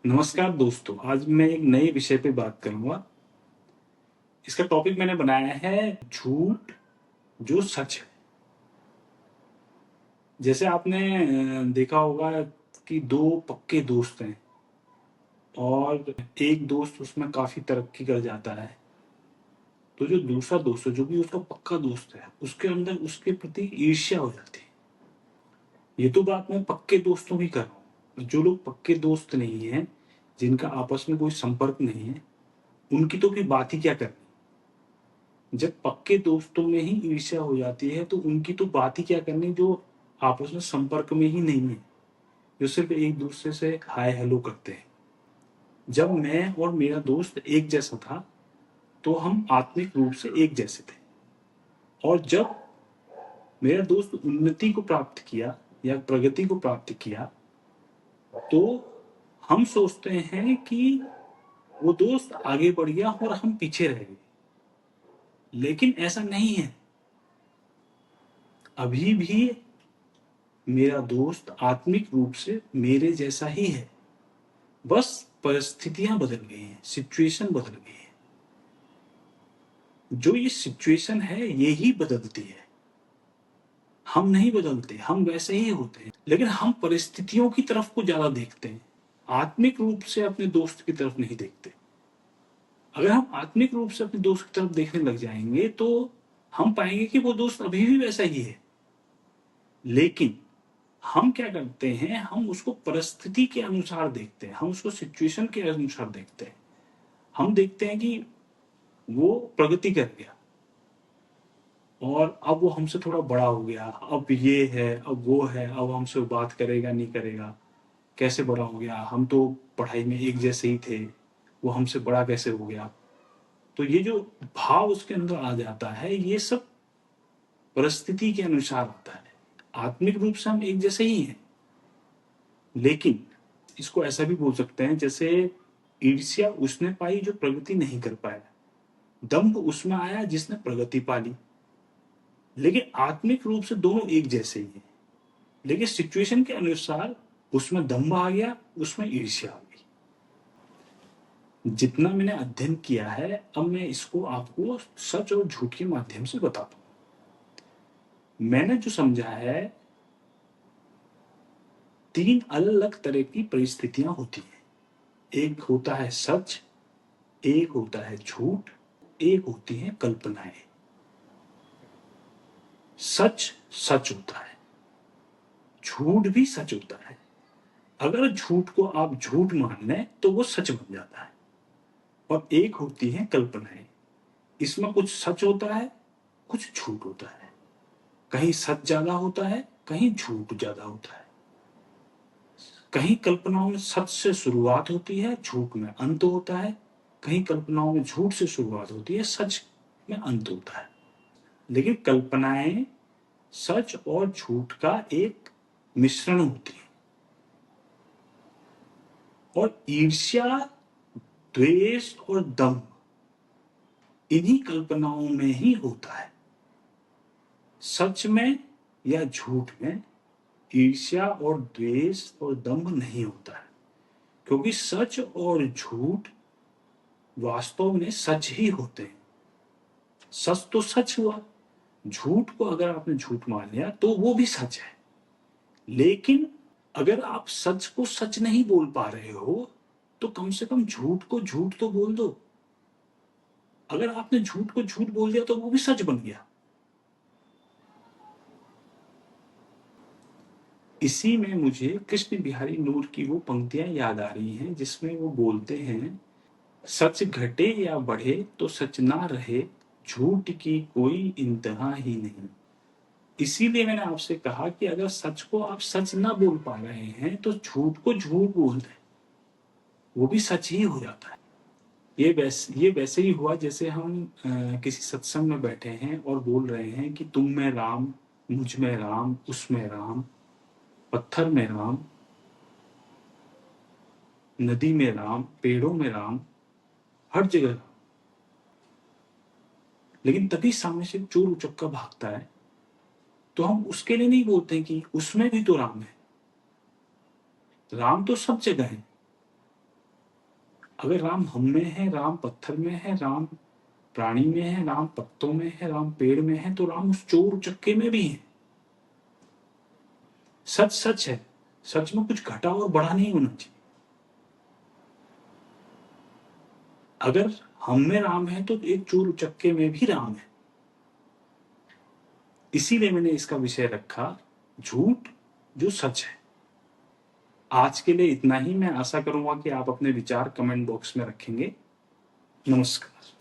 नमस्कार दोस्तों, आज मैं एक नए विषय पे बात करूंगा। इसका टॉपिक मैंने बनाया है झूठ जो सच है। जैसे आपने देखा होगा कि दो पक्के दोस्त हैं और एक दोस्त उसमें काफी तरक्की कर जाता है, तो जो दूसरा दोस्त है जो भी उसका पक्का दोस्त है उसके अंदर उसके प्रति ईर्ष्या हो जाती है। ये तो बात मैं पक्के दोस्तों की कर रहा हूँ। जो लोग पक्के दोस्त नहीं हैं, जिनका आपस में कोई संपर्क नहीं है, उनकी तो फिर बात ही क्या करनी। जब पक्के दोस्तों में ही ईर्ष्या हो जाती है तो उनकी तो बात ही क्या करनी, जो आपस में संपर्क में ही नहीं है, जो सिर्फ एक दूसरे से हाय हेलो करते हैं। जब मैं और मेरा दोस्त एक जैसा था तो हम आत्मिक रूप से एक जैसे थे, और जब मेरा दोस्त उन्नति को प्राप्त किया या प्रगति को प्राप्त किया तो हम सोचते हैं कि वो दोस्त आगे बढ़ गया और हम पीछे रह गए, लेकिन ऐसा नहीं है। अभी भी मेरा दोस्त आत्मिक रूप से मेरे जैसा ही है, बस परिस्थितियां बदल गई हैं, सिचुएशन बदल गई है। जो ये सिचुएशन है ये ही बदलती है, हम नहीं बदलते, हम वैसे ही होते हैं। लेकिन हम परिस्थितियों की तरफ को ज्यादा देखते हैं, आत्मिक रूप से अपने दोस्त की तरफ नहीं देखते। अगर हम आत्मिक रूप से अपने दोस्त की तरफ देखने लग जाएंगे तो हम पाएंगे कि वो दोस्त अभी भी वैसा ही है। लेकिन हम क्या करते हैं, हम उसको परिस्थिति के अनुसार देखते हैं, हम उसको सिचुएशन के अनुसार देखते हैं। हम देखते हैं कि वो प्रगति कर गया और अब वो हमसे थोड़ा बड़ा हो गया, अब ये है, अब वो है, अब हमसे बात करेगा नहीं करेगा, कैसे बड़ा हो गया, हम तो पढ़ाई में एक जैसे ही थे, वो हमसे बड़ा कैसे हो गया। तो ये जो भाव उसके अंदर आ जाता है, ये सब परिस्थिति के अनुसार होता है। आत्मिक रूप से हम एक जैसे ही हैं, लेकिन इसको ऐसा भी बोल सकते हैं जैसे ईर्ष्या उसने पाई जो प्रगति नहीं कर पाया, दंभ उसमें आया जिसने प्रगति पा ली। लेकिन आत्मिक रूप से दोनों एक जैसे ही हैं, लेकिन सिचुएशन के अनुसार उसमें दंभ आ गया, उसमें ईर्ष्या आ गई। जितना मैंने अध्ययन किया है, अब मैं इसको आपको सच और झूठ के माध्यम से बताता हूं। मैंने जो समझा है, तीन अलग अलग तरह की परिस्थितियां होती हैं। एक होता है सच, एक होता है झूठ, एक होती है कल्पनाएं। सच सच होता है, झूठ भी सच होता है। अगर झूठ को आप झूठ मान लें तो वो सच बन जाता है। और एक होती है कल्पनाएं, इसमें कुछ सच होता है, कुछ झूठ होता है। कहीं सच ज्यादा होता है, कहीं झूठ ज्यादा होता है। कहीं कल्पनाओं में सच से शुरुआत होती है, झूठ में अंत होता है। कहीं कल्पनाओं में झूठ से शुरुआत होती है, सच में अंत होता है। लेकिन कल्पनाएं सच और झूठ का एक मिश्रण होती है। और ईर्ष्या, द्वेष और दम इन्हीं कल्पनाओं में ही होता है। सच में या झूठ में ईर्ष्या और द्वेष और दंभ नहीं होता है, क्योंकि सच और झूठ वास्तव में सच ही होते हैं। सच तो सच हुआ, झूठ को अगर आपने झूठ मान लिया तो वो भी सच है। लेकिन अगर आप सच को सच नहीं बोल पा रहे हो तो कम से कम झूठ को झूठ तो बोल दो। अगर आपने झूठ को झूठ बोल दिया तो वो भी सच बन गया। इसी में मुझे कृष्ण बिहारी नूर की वो पंक्तियां याद आ रही हैं जिसमें वो बोलते हैं, सच घटे या बढ़े तो सच ना रहे, झूठ की कोई इंतहा ही नहीं। इसीलिए मैंने आपसे कहा कि अगर सच को आप सच ना बोल पा रहे हैं तो झूठ को झूठ बोल दें, वो भी सच ही हो जाता है। ये वैसे ही हुआ जैसे हम किसी सत्संग में बैठे हैं और बोल रहे हैं कि तुम में राम, मुझ में राम, उसमें राम, पत्थर में राम, नदी में राम, पेड़ों में राम, हर जगह राम। लेकिन तभी सामने से चोर उचक्का भागता है तो हम उसके लिए नहीं बोलते कि उसमें भी तो राम है। राम तो सब जगह है, अगर राम हम में है, राम पत्थर में है, राम प्राणी में है, राम पत्तों में है, राम पेड़ में है, तो राम उस चोर उचक्के में भी है। सच सच है, सच में कुछ घटा और बढ़ा नहीं होना चाहिए। अगर हम में राम है तो एक चोर उचक्के में भी राम है। इसीलिए मैंने इसका विषय रखा झूठ जो सच है। आज के लिए इतना ही। मैं आशा करूंगा कि आप अपने विचार कमेंट बॉक्स में रखेंगे। नमस्कार।